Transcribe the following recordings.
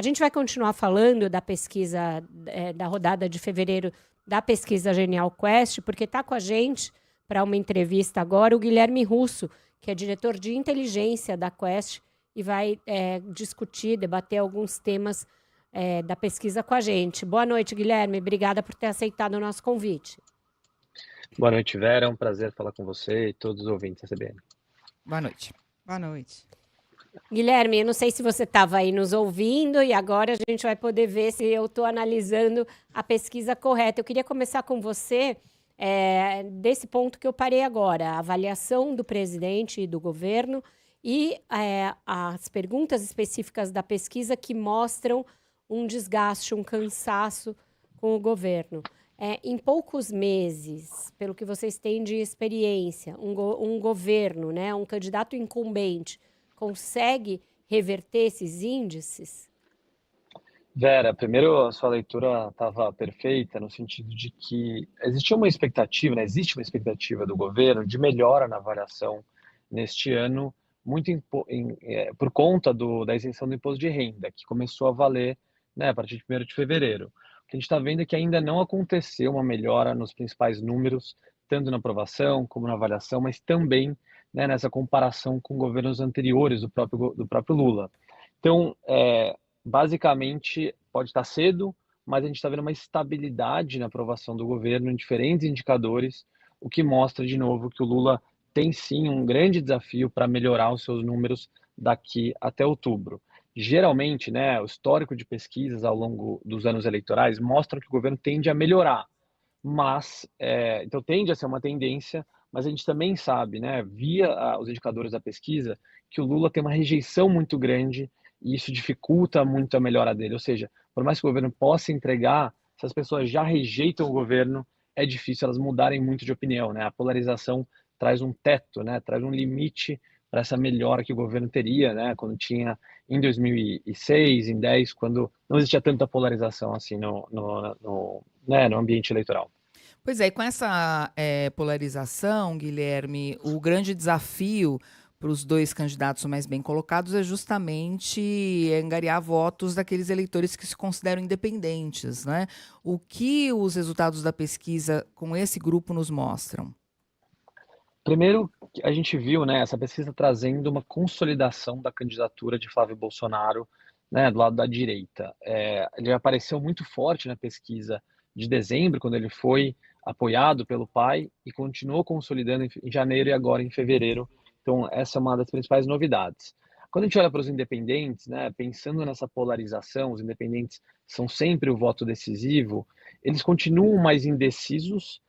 A gente vai continuar falando da pesquisa, da rodada de fevereiro da pesquisa Genial Quest, porque está com a gente para uma entrevista agora o Guilherme Russo, que é diretor de inteligência da Quest, e vai discutir, debater alguns temas da pesquisa com a gente. Boa noite, Guilherme. Obrigada por ter aceitado o nosso convite. Boa noite, Vera. É um prazer falar com você e todos os ouvintes da CBN. Boa noite. Boa noite. Guilherme, eu não sei se você estava aí nos ouvindo e agora a gente vai poder ver se eu estou analisando a pesquisa correta. Eu queria começar com você desse ponto que eu parei agora, a avaliação do presidente e do governo e as perguntas específicas da pesquisa que mostram um desgaste, um cansaço com o governo. Em poucos meses, pelo que vocês têm de experiência, um governo, né, um candidato incumbente, consegue reverter esses índices? Vera, primeiro a sua leitura estava perfeita no sentido de que existia uma expectativa, né, existe uma expectativa do governo de melhora na avaliação neste ano, muito por conta da isenção do imposto de renda, que começou a valer, né, a partir de 1º de fevereiro. O que a gente está vendo é que ainda não aconteceu uma melhora nos principais números, tanto na aprovação como na avaliação, mas também, né, nessa comparação com governos anteriores do próprio Lula. Então, basicamente, pode estar cedo, mas a gente está vendo uma estabilidade na aprovação do governo em diferentes indicadores, o que mostra, de novo, que o Lula tem sim um grande desafio para melhorar os seus números daqui até outubro. Geralmente, né, o histórico de pesquisas ao longo dos anos eleitorais mostram que o governo tende a melhorar, mas, então tende a ser uma tendência, mas a gente também sabe, né, via os indicadores da pesquisa, que o Lula tem uma rejeição muito grande e isso dificulta muito a melhora dele. Ou seja, por mais que o governo possa entregar, se as pessoas já rejeitam o governo, é difícil elas mudarem muito de opinião, né? A polarização traz um teto, né? Traz um limite para essa melhora que o governo teria, né? Quando tinha em 2006, em 2010, quando não existia tanta polarização assim no ambiente eleitoral. Pois é, e com essa polarização, Guilherme, o grande desafio para os dois candidatos mais bem colocados é justamente angariar votos daqueles eleitores que se consideram independentes, né? O que os resultados da pesquisa com esse grupo nos mostram? Primeiro, a gente viu, né, essa pesquisa trazendo uma consolidação da candidatura de Flávio Bolsonaro, né, do lado da direita. Ele apareceu muito forte na pesquisa de dezembro, quando ele foi apoiado pelo pai, e continuou consolidando em janeiro e agora em fevereiro. Então, essa é uma das principais novidades. Quando a gente olha para os independentes, né, pensando nessa polarização, os independentes são sempre o voto decisivo, eles continuam mais indecisos,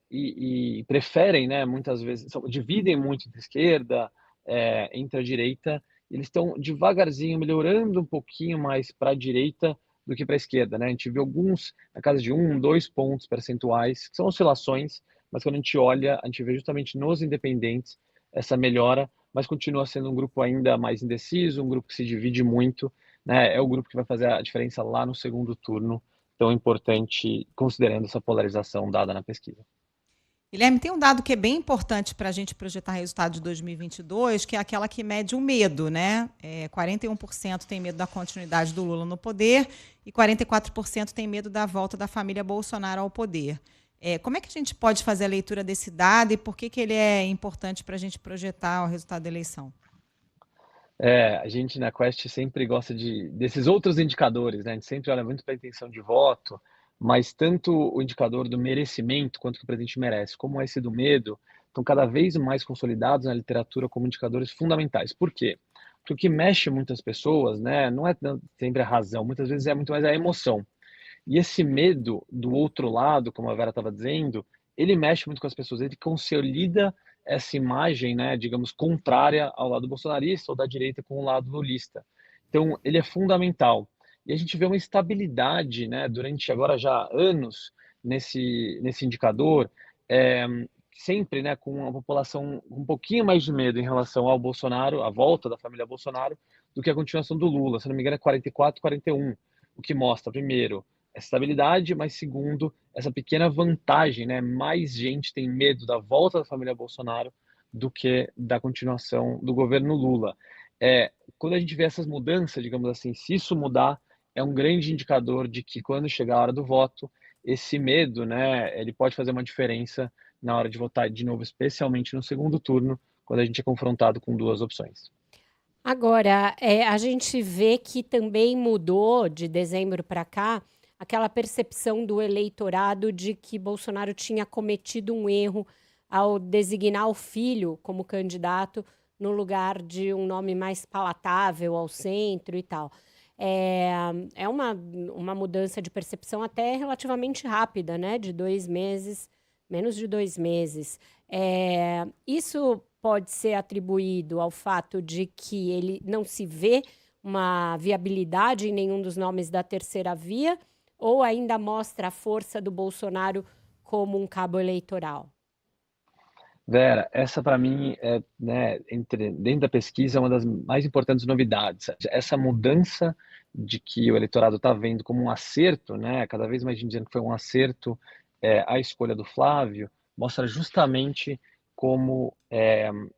e preferem, né, muitas vezes, dividem muito entre a esquerda, entre a direita, eles estão devagarzinho melhorando um pouquinho mais para a direita do que para a esquerda, né? A gente vê alguns na casa de 1, 2 pontos percentuais, que são oscilações, mas quando a gente olha, a gente vê justamente nos independentes essa melhora, mas continua sendo um grupo ainda mais indeciso, um grupo que se divide muito, né? É o grupo que vai fazer a diferença lá no segundo turno, tão importante, considerando essa polarização dada na pesquisa. Guilherme, tem um dado que é bem importante para a gente projetar resultado de 2022, que é aquela que mede o medo, né? 41% tem medo da continuidade do Lula no poder e 44% tem medo da volta da família Bolsonaro ao poder. Como é que a gente pode fazer a leitura desse dado e por que ele é importante para a gente projetar o resultado da eleição? A gente na Quest sempre gosta desses outros indicadores, né? A gente sempre olha muito para a intenção de voto, mas tanto o indicador do merecimento quanto que o presidente merece, como esse do medo, estão cada vez mais consolidados na literatura como indicadores fundamentais. Por quê? Porque o que mexe muitas pessoas, né, não é sempre a razão, muitas vezes é muito mais a emoção. E esse medo do outro lado, como a Vera estava dizendo, ele mexe muito com as pessoas, ele consolida essa imagem, né, digamos, contrária ao lado bolsonarista ou da direita com o lado lulista. Então, ele é fundamental. E a gente vê uma estabilidade, né, durante agora já anos nesse indicador, sempre, né, com a população um pouquinho mais de medo em relação ao Bolsonaro, a volta da família Bolsonaro, do que a continuação do Lula. Se não me engano, é 44, 41, o que mostra, primeiro, essa estabilidade, mas segundo, essa pequena vantagem, né? Mais gente tem medo da volta da família Bolsonaro do que da continuação do governo Lula. quando a gente vê essas mudanças, digamos assim, se isso mudar, é um grande indicador de que quando chegar a hora do voto, esse medo, né, ele pode fazer uma diferença na hora de votar de novo, especialmente no segundo turno, quando a gente é confrontado com duas opções. Agora, a gente vê que também mudou de dezembro para cá aquela percepção do eleitorado de que Bolsonaro tinha cometido um erro ao designar o filho como candidato no lugar de um nome mais palatável ao centro e tal. É uma mudança de percepção até relativamente rápida, né? De 2 meses, menos de 2 meses. Isso pode ser atribuído ao fato de que ele não se vê uma viabilidade em nenhum dos nomes da terceira via, ou ainda mostra a força do Bolsonaro como um cabo eleitoral? Vera, essa para mim é, né, dentro da pesquisa, é uma das mais importantes novidades. Essa mudança de que o eleitorado está vendo como um acerto, né, cada vez mais gente dizendo que foi um acerto a escolha do Flávio, mostra justamente como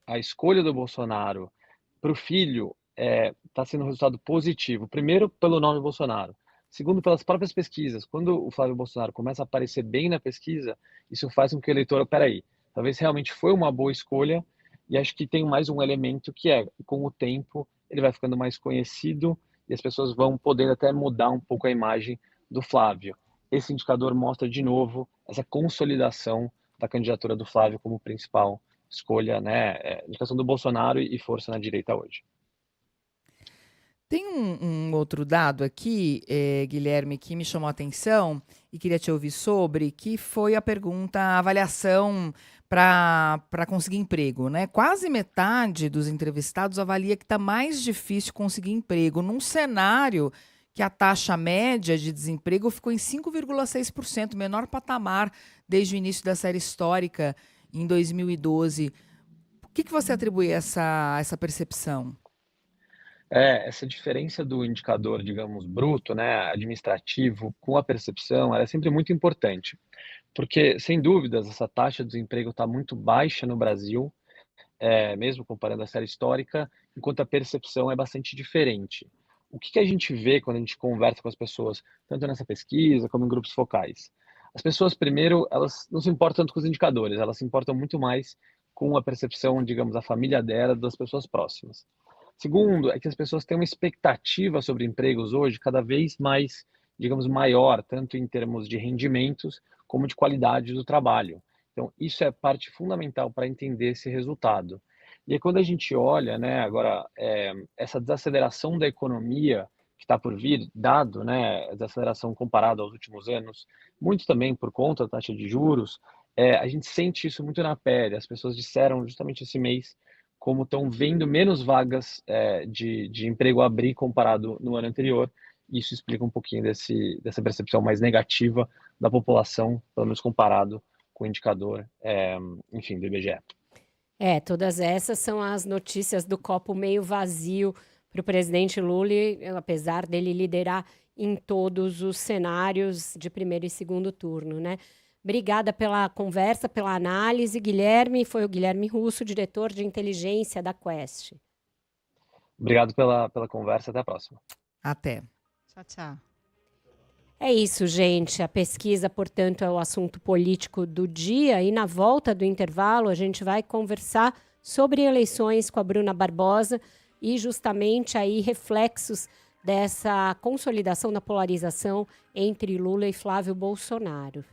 a escolha do Bolsonaro para o filho está sendo um resultado positivo. Primeiro, pelo nome Bolsonaro. Segundo, pelas próprias pesquisas. Quando o Flávio Bolsonaro começa a aparecer bem na pesquisa, isso faz com que o eleitor, peraí, talvez realmente foi uma boa escolha, e acho que tem mais um elemento que com o tempo, ele vai ficando mais conhecido e as pessoas vão podendo até mudar um pouco a imagem do Flávio. Esse indicador mostra de novo essa consolidação da candidatura do Flávio como principal escolha, né, indicação do Bolsonaro e força na direita hoje. Tem um outro dado aqui, Guilherme, que me chamou a atenção e queria te ouvir sobre, que foi a pergunta, a avaliação para conseguir emprego, né? Quase metade dos entrevistados avalia que está mais difícil conseguir emprego, num cenário que a taxa média de desemprego ficou em 5,6%, menor patamar desde o início da série histórica em 2012. O que você atribui a essa percepção? Essa diferença do indicador, digamos, bruto, né, administrativo, com a percepção, ela é sempre muito importante, porque, sem dúvidas, essa taxa de desemprego está muito baixa no Brasil, mesmo comparando a série histórica, enquanto a percepção é bastante diferente. O que a gente vê quando a gente conversa com as pessoas, tanto nessa pesquisa como em grupos focais? As pessoas, primeiro, elas não se importam tanto com os indicadores, elas se importam muito mais com a percepção, digamos, da família dela, das pessoas próximas. Segundo, é que as pessoas têm uma expectativa sobre empregos hoje cada vez mais, digamos, maior, tanto em termos de rendimentos como de qualidade do trabalho. Então, isso é parte fundamental para entender esse resultado. E aí, quando a gente olha, né, agora, essa desaceleração da economia que está por vir, dado, né, a desaceleração comparada aos últimos anos, muito também por conta da taxa de juros, a gente sente isso muito na pele. As pessoas disseram justamente esse mês como estão vendo menos vagas de emprego abrir comparado no ano anterior. Isso explica um pouquinho dessa percepção mais negativa da população, pelo menos comparado com o indicador, enfim, do IBGE. Todas essas são as notícias do copo meio vazio para o presidente Lula, apesar dele liderar em todos os cenários de primeiro e segundo turno, né? Obrigada pela conversa, pela análise, Guilherme. Foi o Guilherme Russo, diretor de inteligência da Quest. Obrigado pela conversa. Até a próxima. Até. Tchau, tchau. É isso, gente. A pesquisa, portanto, é o assunto político do dia. E na volta do intervalo, a gente vai conversar sobre eleições com a Bruna Barbosa e justamente aí reflexos dessa consolidação da polarização entre Lula e Flávio Bolsonaro.